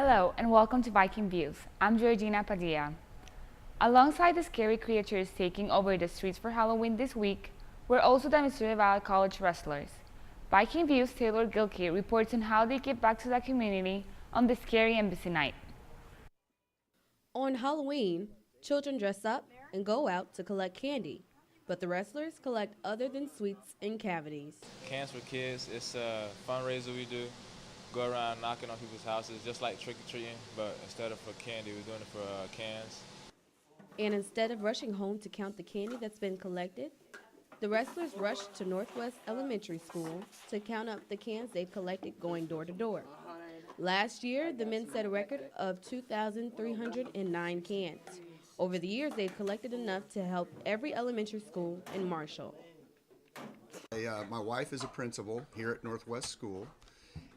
Hello and welcome to Viking Views. I'm Georgina Padilla. Alongside the scary creatures taking over the streets for Halloween this week, we're also the Missouri Valley College wrestlers. Viking Views' Taylor Gilkey reports on how they give back to the community on this scary and busy night. On Halloween, children dress up and go out to collect candy, but the wrestlers collect other than sweets and cavities. Cans for Kids, it's a fundraiser we do. Go around knocking on people's houses, just like trick-or-treating, but instead of for candy, we're doing it for cans. And instead of rushing home to count the candy that's been collected, the wrestlers rush to Northwest Elementary School to count up the cans they've collected going door to door. Last year, the men set a record of 2,309 cans. Over the years, they've collected enough to help every elementary school in Marshall. My wife is a principal here at Northwest School,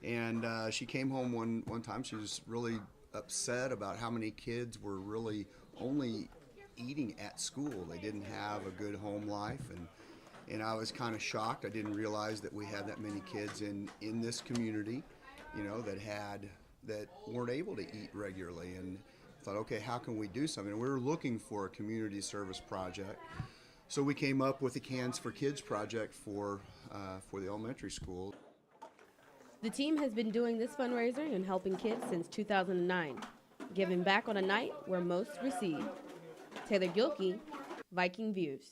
and she came home one time. She was really upset about how many kids were really only eating at school. They didn't have a good home life, and I was kind of shocked. I didn't realize that we had that many kids in this community, you know, that weren't able to eat regularly. And thought, okay, how can we do something? And we were looking for a community service project. So we came up with the Cans for Kids project for the elementary school. The team has been doing this fundraiser and helping kids since 2009, giving back on a night where most receive. Taylor Gilkey, Viking Views.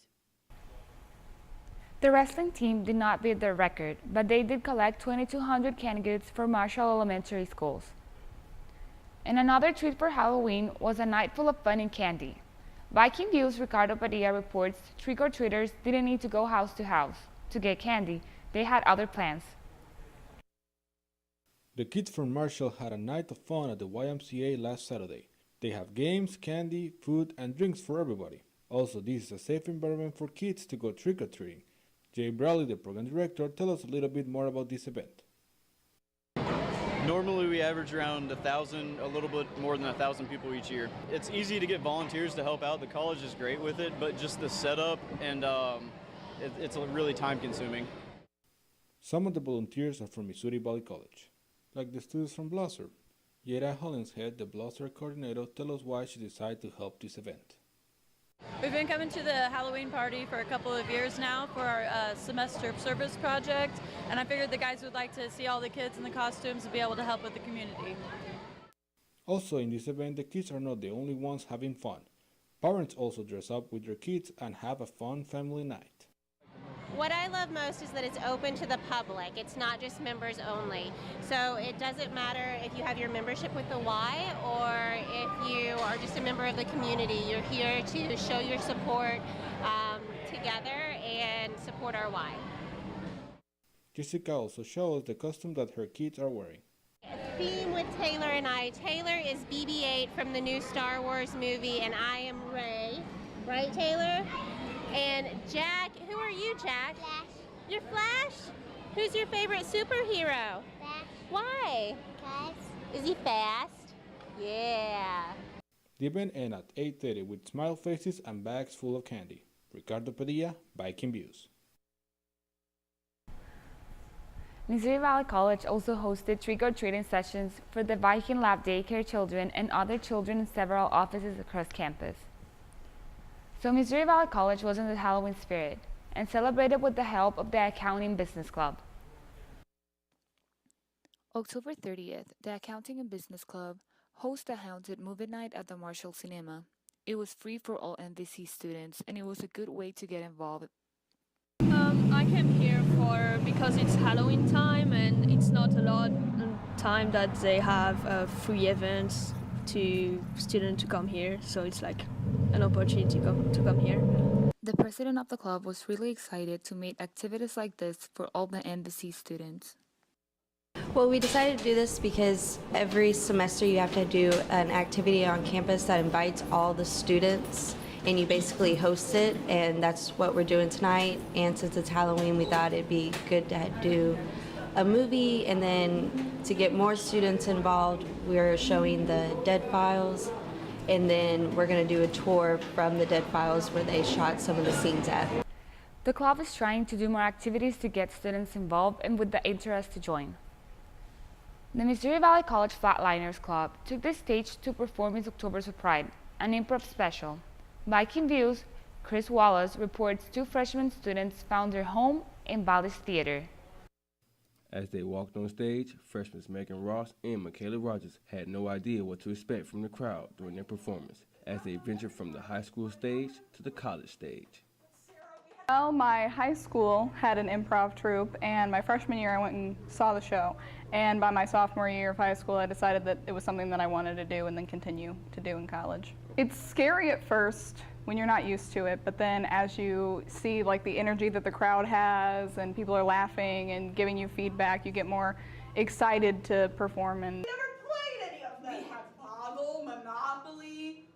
The wrestling team did not beat their record, but they did collect 2,200 canned goods for Marshall Elementary schools. And another treat for Halloween was a night full of fun and candy. Viking Views' Ricardo Padilla reports trick-or-treaters didn't need to go house to house to get candy. They had other plans. The kids from Marshall had a night of fun at the YMCA last Saturday. They have games, candy, food, and drinks for everybody. Also, this is a safe environment for kids to go trick-or-treating. Jay Bradley, the program director, tells us a little bit more about this event. Normally we average around 1,000, a little bit more than 1,000 people each year. It's easy to get volunteers to help out. The college is great with it, but just the setup and it's really time consuming. Some of the volunteers are from Missouri Valley College, like the students from Blosser. Yera Hollingshead, the Blosser coordinator, tells us why she decided to help this event. We've been coming to the Halloween party for a couple of years now for our semester of service project, and I figured the guys would like to see all the kids in the costumes and be able to help with the community. Also in this event, the kids are not the only ones having fun. Parents also dress up with their kids and have a fun family night. What I love most is that it's open to the public. It's not just members only. So it doesn't matter if you have your membership with the Y or if you are just a member of the community. You're here to show your support together and support our Y. Jessica also shows the costume that her kids are wearing. Theme with Taylor and I. Taylor is BB-8 from the new Star Wars movie, and I am Rey. Right, Taylor? And Jack, who are you, Jack? Flash. You're Flash? Who's your favorite superhero? Flash. Why? Because. Is he fast? Yeah. The event ends at 8:30 with smile faces and bags full of candy. Ricardo Padilla, Viking Views. Missouri Valley College also hosted trick-or-treating sessions for the Viking Lab daycare children and other children in several offices across campus. So Missouri Valley College was in the Halloween spirit and celebrated with the help of the Accounting Business Club. October 30th, the Accounting and Business Club hosted a haunted movie night at the Marshall Cinema. It was free for all MVC students, and it was a good way to get involved. I came here because it's Halloween time and it's not a lot of time that they have free events to students to come here, so it's like an opportunity to come here. The president of the club was really excited to make activities like this for all the embassy students. Well, we decided to do this because every semester you have to do an activity on campus that invites all the students, and you basically host it, and that's what we're doing tonight. And since it's Halloween, we thought it'd be good to do a movie, and then to get more students involved, we're showing the Dead Files, and then we're going to do a tour from the Dead Files where they shot some of the scenes at. The club is trying to do more activities to get students involved and with the interest to join. The Missouri Valley College Flatliners Club took the stage to perform its Octobers of Pride, an improv special. Viking Views, Chris Wallace reports two freshman students found their home in Valley's theater. As they walked on stage, freshmen Megan Ross and Michaela Rogers had no idea what to expect from the crowd during their performance, as they ventured from the high school stage to the college stage. Well, my high school had an improv troupe, and my freshman year I went and saw the show. And by my sophomore year of high school, I decided that it was something that I wanted to do and then continue to do in college. It's scary at first when you're not used to it, but then as you see like the energy that the crowd has and people are laughing and giving you feedback, you get more excited to perform. And Never played any of them. We have Boggle, Monopoly.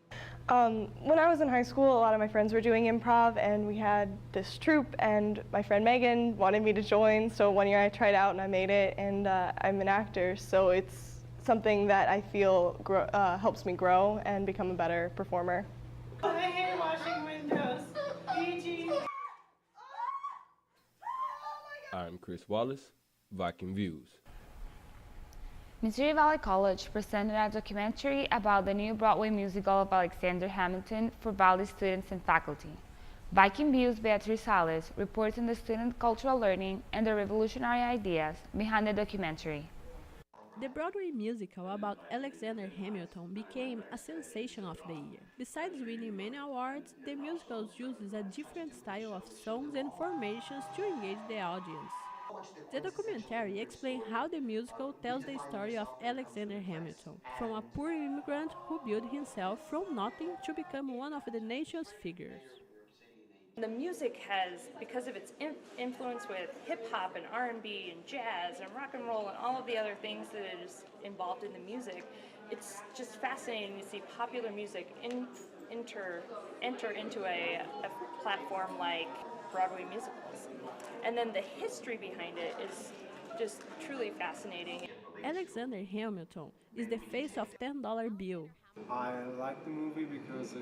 When I was in high school, a lot of my friends were doing improv, and we had this troupe, and my friend Megan wanted me to join, so one year I tried out and I made it, and I'm an actor, so it's something that I feel helps me grow and become a better performer. I hate washing windows. PG. I'm Chris Wallace, Viking Views. Missouri Valley College presented a documentary about the new Broadway musical of Alexander Hamilton for Valley students and faculty. Viking Views' Beatriz Sales reports on the student cultural learning and the revolutionary ideas behind the documentary. The Broadway musical about Alexander Hamilton became a sensation of the year. Besides winning many awards, the musical uses a different style of songs and formations to engage the audience. The documentary explains how the musical tells the story of Alexander Hamilton, from a poor immigrant who built himself from nothing to become one of the nation's figures. The music has, because of its influence with hip-hop and R&B and jazz and rock and roll and all of the other things that is involved in the music, it's just fascinating to see popular music enter into a platform like Broadway musicals. And then the history behind it is just truly fascinating. Alexander Hamilton is the face of $10 bill. I liked the movie because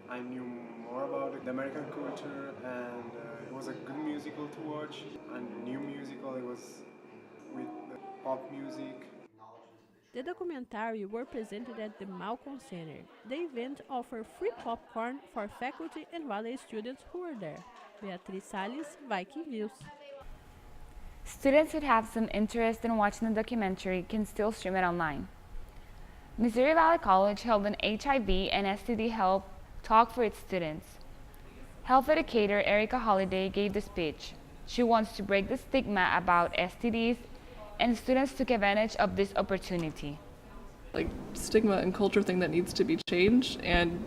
I knew more about the American culture, and it was a good musical to watch. A new musical, it was with pop music. The documentary were presented at the Malcolm Center. The event offered free popcorn for faculty and Valley students who were there. Beatriz Sales, Viking Views. Students who have some interest in watching the documentary can still stream it online. Missouri Valley College held an HIV and STD health talk for its students. Health educator Erica Holliday gave the speech. She wants to break the stigma about STDs, and students took advantage of this opportunity. Like stigma and culture thing that needs to be changed, and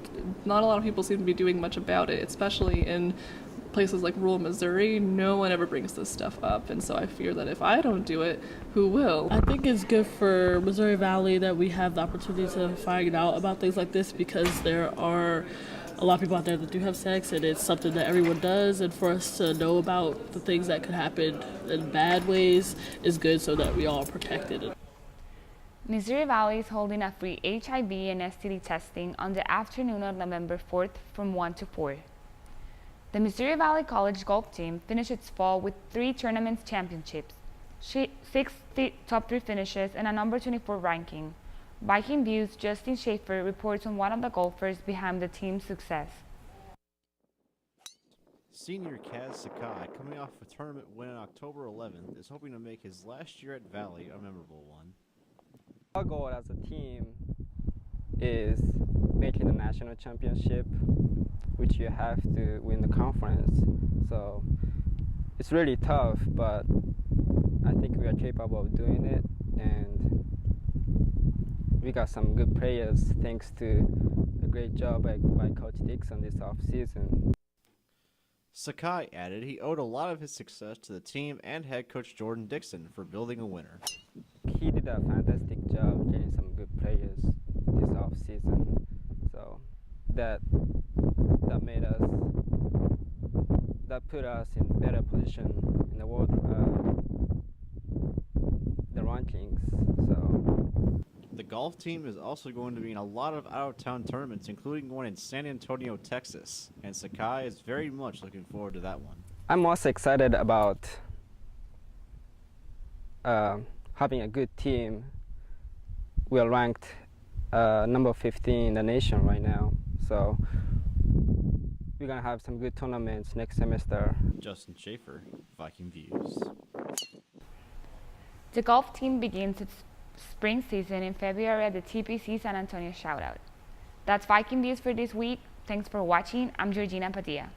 not a lot of people seem to be doing much about it, especially in places like rural Missouri. No one ever brings this stuff up, and so I fear that if I don't do it, who will? I think it's good for Missouri Valley that we have the opportunity to find out about things like this, because there are a lot of people out there that do have sex, and it's something that everyone does, and for us to know about the things that could happen in bad ways is good, so that we all are protected. Missouri Valley is holding a free HIV and STD testing on the afternoon of November 4th from 1 to 4. The Missouri Valley College golf team finished its fall with 3 tournament championships, 6 top 3 finishes, and a number 24 ranking. Viking Views' Justin Schaefer reports on one of the golfers behind the team's success. Senior Kaz Sakai, coming off a tournament win on October 11th, is hoping to make his last year at Valley a memorable one. Our goal as a team is making the national championship, which you have to win the conference. So it's really tough, but I think we are capable of doing it, and we got some good players thanks to a great job by Coach Dixon this offseason. Sakai added he owed a lot of his success to the team and head coach Jordan Dixon for building a winner. He did a fantastic job getting some good players this offseason, so that put us in better position in the world, the rankings. So the golf team is also going to be in a lot of out-of-town tournaments, including one in San Antonio, Texas, and Sakai is very much looking forward to that one. I'm most excited about having a good team we are ranked number 15 in the nation right now. So we're gonna have some good tournaments next semester. Justin Schaefer, Viking Views. The golf team begins its spring season in February at the TPC San Antonio Shoutout. That's Viking Views for this week. Thanks for watching. I'm Georgina Padilla.